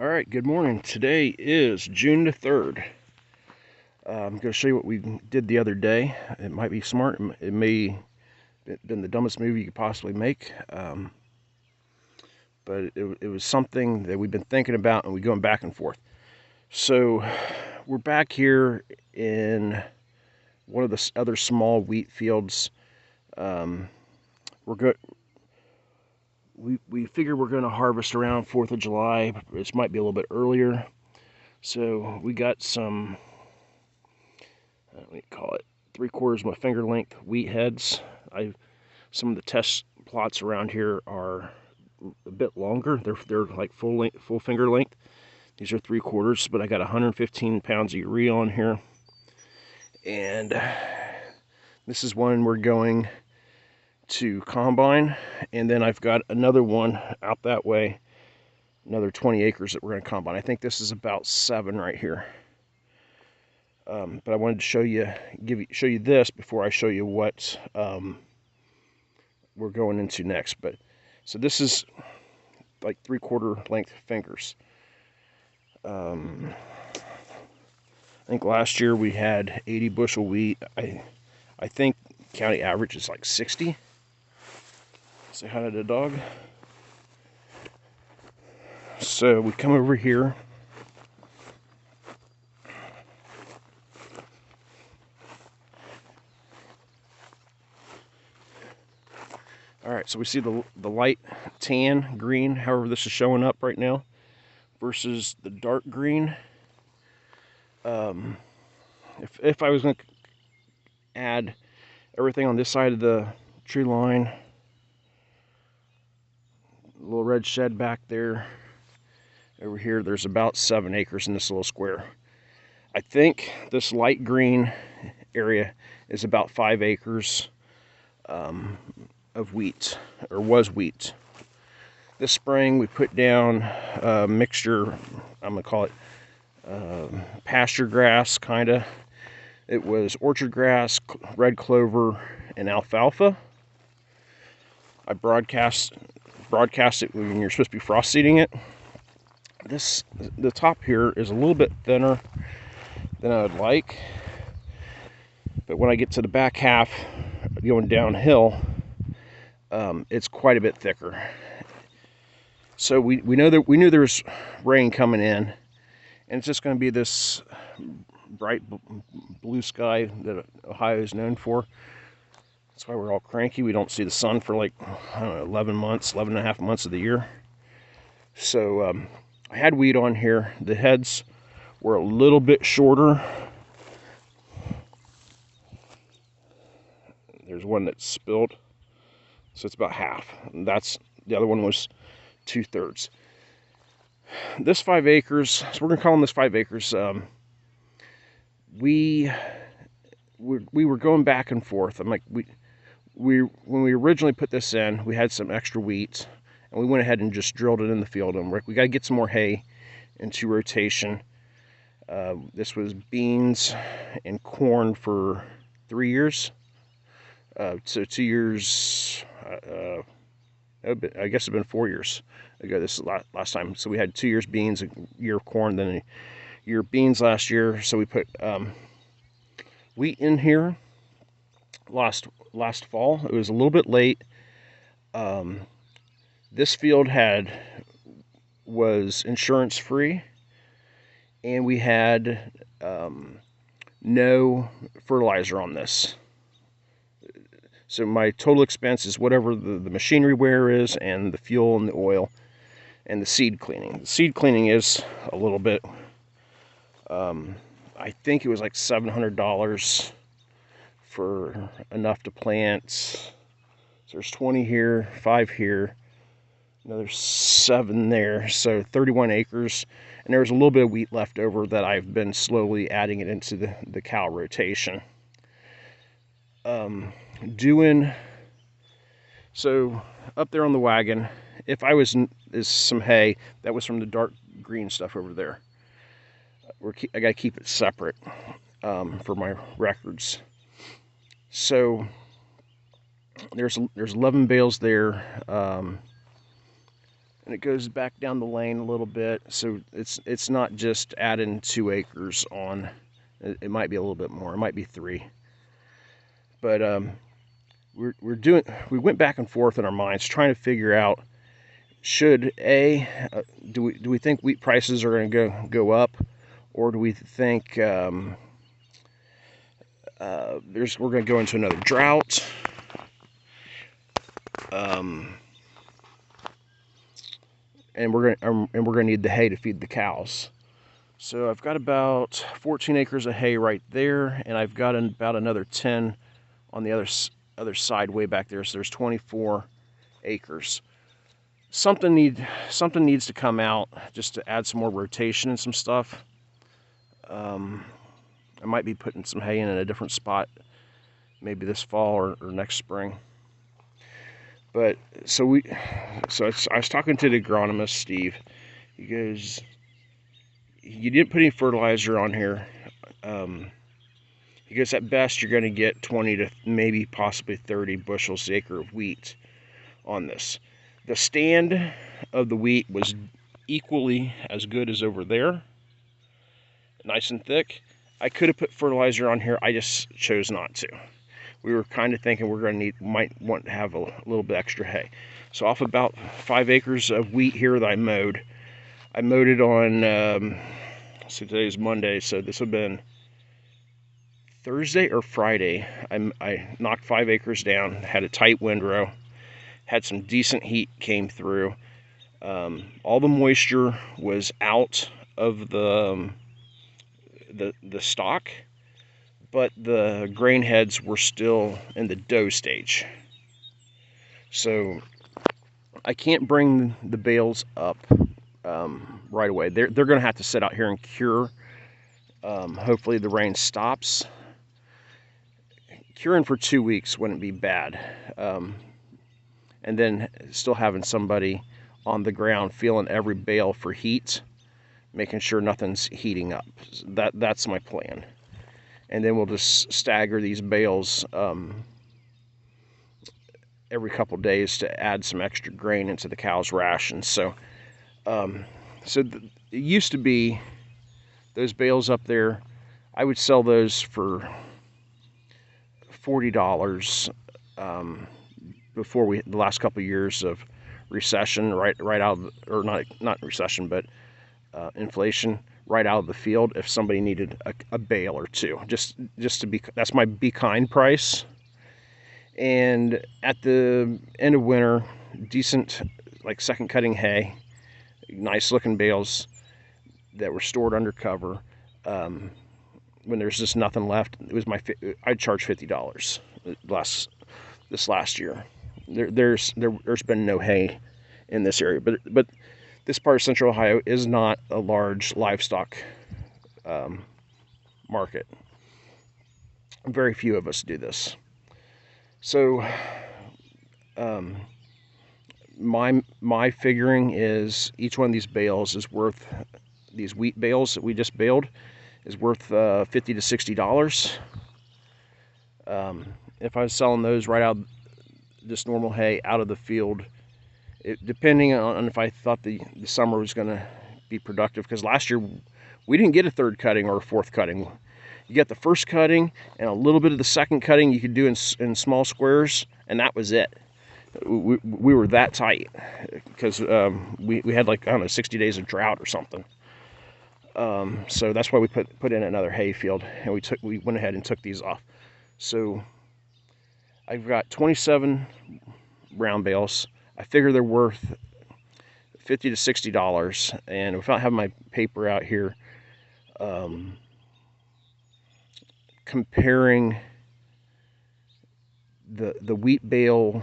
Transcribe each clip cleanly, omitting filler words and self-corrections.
All right, good morning. Today is June the 3rd. I'm going to show you what we did the other day. It might be smart. It may have been the dumbest move you could possibly make. But it was something that we've been thinking about, and we're going back and forth. So we're back here in one of the other small wheat fields. We're good. We figure we're going to harvest around 4th of July. This might be a little bit earlier. So we got some, let me call it 3/4 of my finger length wheat heads. Some of the test plots around here are a bit longer. They're like full finger length. These are 3/4, but I got 115 pounds of urea on here. And this is one we're going to combine, and then I've got another one out that way, another 20 acres that we're going to combine. I think this is about 7 right here. But I wanted to show you this before I show you what we're going into next. But so this is like 3/4 length fingers. I think last year we had 80 bushel wheat. I think county average is like 60. Say hi to the dog. So we come over here. All right, so we see the light tan, green, however this is showing up right now, versus the dark green. If I was going to add everything on this side of the tree line, a little red shed back there, over here, there's about 7 acres in this little square. I think this light green area is about 5 acres of wheat, or was wheat. This spring we put down a mixture, I'm gonna call it pasture grass, kinda. It was orchard grass, red clover, and alfalfa. I broadcast it when you're supposed to be frost seeding it. The top here is a little bit thinner than I would like, but when I get to the back half going downhill, it's quite a bit thicker. So we knew there was rain coming in, and it's just going to be this bright blue sky that Ohio is known for. That's why we're all cranky. We don't see the sun for like, I don't know, 11 and a half months of the year. So I had wheat on here. The heads were a little bit shorter. There's one that spilled, so it's about half. And the other one was 2/3. This 5 acres, so we're gonna call them this 5 acres. We were going back and forth. I'm like, when we originally put this in, we had some extra wheat, and we went ahead and just drilled it in the field. And we got to get some more hay into rotation. This was beans and corn for 3 years. So 2 years, I guess it's been 4 years ago, this is last time. So we had 2 years beans, a year of corn, then a year of beans last year. So we put wheat in here last fall. It was a little bit late. This field was insurance free, and we had no fertilizer on this. So my total expense is whatever the machinery wear is, and the fuel and the oil, and the seed cleaning. The seed cleaning is a little bit, I think it was like $700 for enough to plant. So there's 20 here, 5 here, another 7 there, so 31 acres. And there's a little bit of wheat left over that I've been slowly adding it into the cow rotation. So up there on the wagon, is some hay that was from the dark green stuff over there. I gotta keep it separate for my records. So there's 11 bales there, and and it goes back down the lane a little bit. So it's not just adding 2 acres on. It might be a little bit more. It might be 3. But we went back and forth in our minds trying to figure out, should do we think wheat prices are going to go up, or do we think we're going to go into another drought? And we're gonna need the hay to feed the cows. So I've got about 14 acres of hay right there, and I've got about another 10 on the other side way back there. So there's 24 acres. Something needs to come out just to add some more rotation and some stuff. I might be putting some hay in a different spot, maybe this fall or next spring. But so I was talking to the agronomist, Steve. He goes, you didn't put any fertilizer on here. He goes, at best you're going to get 20 to maybe possibly 30 bushels an acre of wheat on this. The stand of the wheat was equally as good as over there, nice and thick. I could have put fertilizer on here, I just chose not to. We were kind of thinking might want to have a little bit extra hay. So off about 5 acres of wheat here that I mowed it on, so today's Monday, so this would have been Thursday or Friday. I knocked 5 acres down, had a tight windrow, had some decent heat came through. All the moisture was out of the stalk, but the grain heads were still in the dough stage. So I can't bring the bales up right away. They're going to have to sit out here and cure. Hopefully the rain stops. Curing for 2 weeks wouldn't be bad. And then still having somebody on the ground feeling every bale for heat, making sure nothing's heating up. That's my plan. And then we'll just stagger these bales every couple days to add some extra grain into the cows' rations. So, it used to be those bales up there, I would sell those for $40 before the last couple of years of recession, right out of, or not recession, but inflation, right out of the field. If somebody needed a bale or two, just to be, that's my be kind price. And at the end of winter, decent, like second cutting hay, nice looking bales that were stored under cover. When there's just nothing left, it was I'd charge $50 this last year. There's been no hay in this area, but this part of Central Ohio is not a large livestock market. Very few of us do this. So my figuring is each one of these bales is worth, these wheat bales that we just baled, is worth $50 to $60. If I was selling those right out, just normal hay out of the field, depending on if I thought the summer was going to be productive, because last year we didn't get a third cutting or a fourth cutting. You get the first cutting and a little bit of the second cutting you could do in small squares, and that was it. We were that tight because we had, like, I don't know, 60 days of drought or something. So that's why we put in another hay field, and we went ahead and took these off. So I've got 27 round bales. I figure they're worth $50 to $60, and without having my paper out here, comparing the wheat bale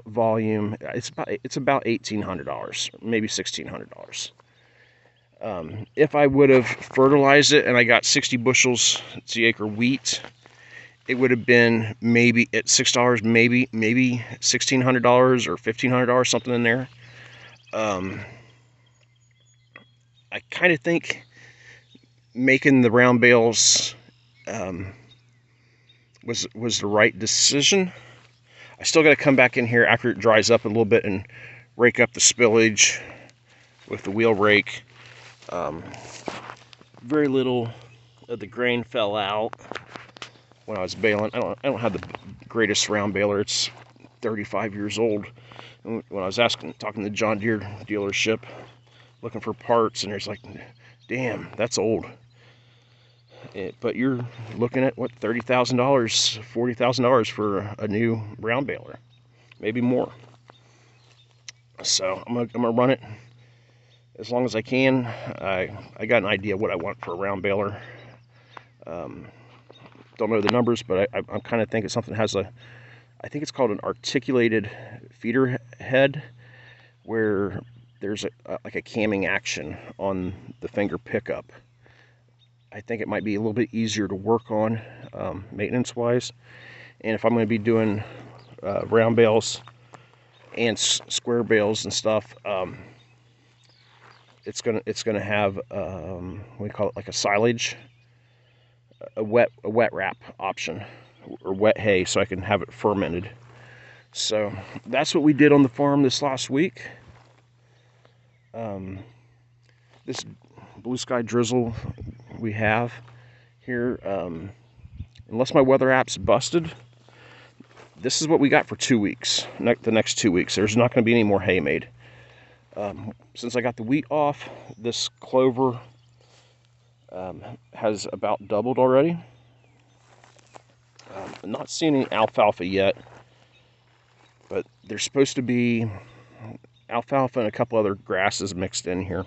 volume, it's about $1,800, maybe $1,600. If I would have fertilized it and I got 60 bushels to the acre wheat, it would have been maybe at $6, maybe $1,600 or $1,500, something in there. I kind of think making the round bales was the right decision. I still got to come back in here after it dries up a little bit and rake up the spillage, with the wheel rake. Very little of the grain fell out when I was baling. I don't have the greatest round baler. It's 35 years old. And when I was talking to the John Deere dealership, looking for parts, and there's like, damn, that's old. But you're looking at what, $30,000, $40,000 for a new round baler, maybe more. So I'm gonna run it as long as I can. I got an idea what I want for a round baler. Don't know the numbers, but I'm kind of thinking something has I think it's called an articulated feeder head, where there's like a camming action on the finger pickup. I think it might be a little bit easier to work on maintenance-wise. And if I'm going to be doing round bales and square bales and stuff, it's gonna have we call it like a silage, a wet wrap option, or wet hay, so I can have it fermented. So that's what we did on the farm this last week. This blue sky drizzle we have here, unless my weather app's busted, this is what we got for 2 weeks. The next 2 weeks, there's not going to be any more hay made. Since I got the wheat off, this clover has about doubled already. I'm not seeing any alfalfa yet, but there's supposed to be alfalfa and a couple other grasses mixed in here.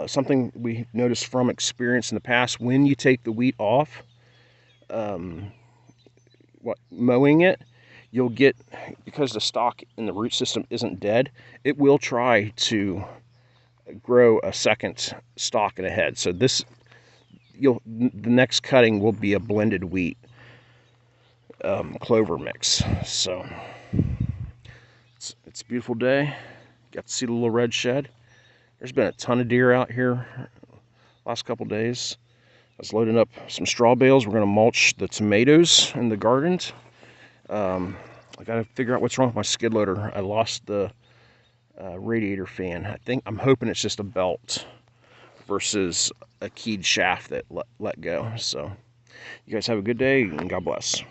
Something we noticed from experience in the past, when you take the wheat off, mowing it, you'll get, because the stalk in the root system isn't dead, it will try to grow a second stalk in a head. So the next cutting will be a blended wheat clover mix. So it's a beautiful day. Got to see the little red shed. There's been a ton of deer out here last couple days. I was loading up some straw bales. We're going to mulch the tomatoes in the gardens. I got to figure out what's wrong with my skid loader. I lost the radiator fan. I'm hoping it's just a belt versus a keyed shaft that let go. So you guys have a good day, and God bless.